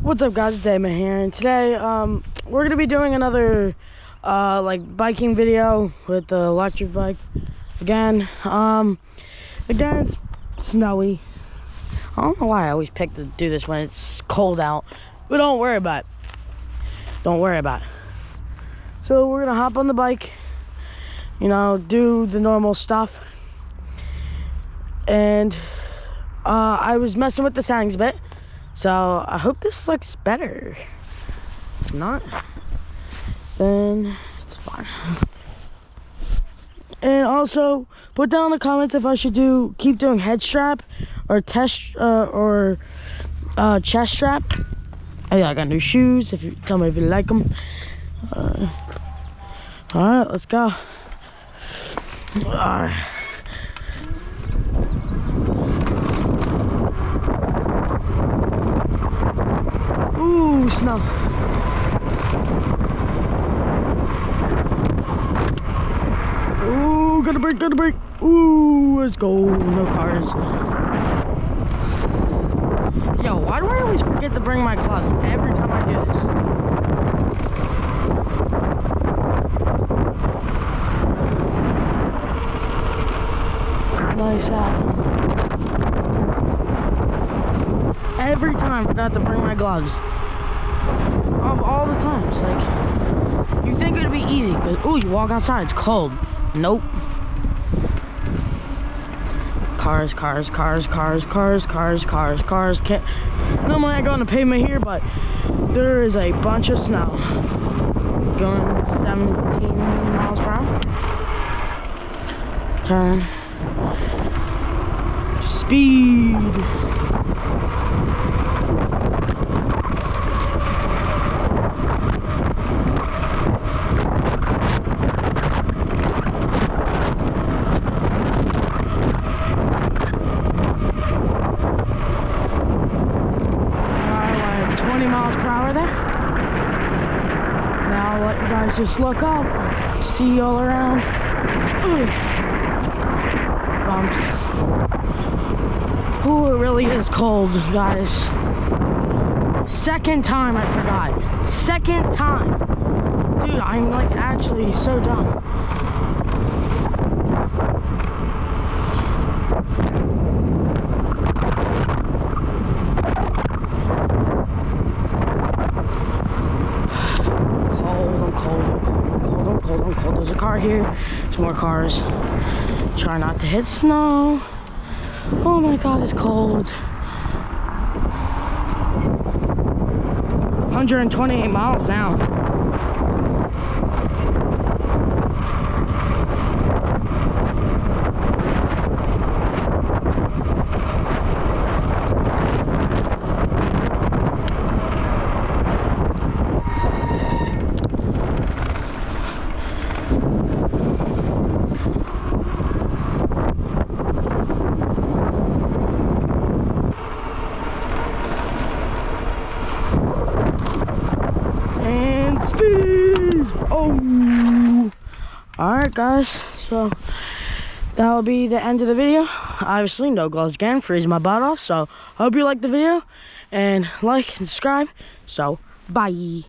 What's up, guys? It's Damon here, and today we're gonna be doing another like biking video with the electric bike again. Again, it's snowy. I don't know why I always pick to do this when it's cold out, but don't worry about it. Don't worry about it. So we're gonna hop on the bike, you know, do the normal stuff, and I was messing with the settings a bit. So I hope this looks better. If not, then it's fine. And also put down in the comments if I should keep doing head strap or chest strap. Oh yeah, I got new shoes. If you tell me if you like them. All right, let's go. All right. Ooh, snow. Ooh, gotta brake. Ooh, let's go. No cars. Yo, why do I always forget to bring my gloves every time I do this? Nice hat. Every time I forgot to bring my gloves. Of all the times, like, you think it'd be easy, cause you walk outside, it's cold. Nope. Cars. Normally I go on the pavement here, but there is a bunch of snow. Going 17 miles per hour. Turn. Speed. Like 20 miles per hour there. Now I'll let you guys just look up, see you all around. Bumps. Ooh, it really is cold, guys. Second time I forgot. Second time. Dude, I'm like actually so dumb. I'm cold. There's a car here. There's more cars. Try not to hit snow. Oh my god, it's cold. 128 miles now. Speed! Oh! Alright, guys, so that will be the end of the video. Obviously, no gloves again, freezing my butt off. So, hope you liked the video, and like and subscribe. So, bye!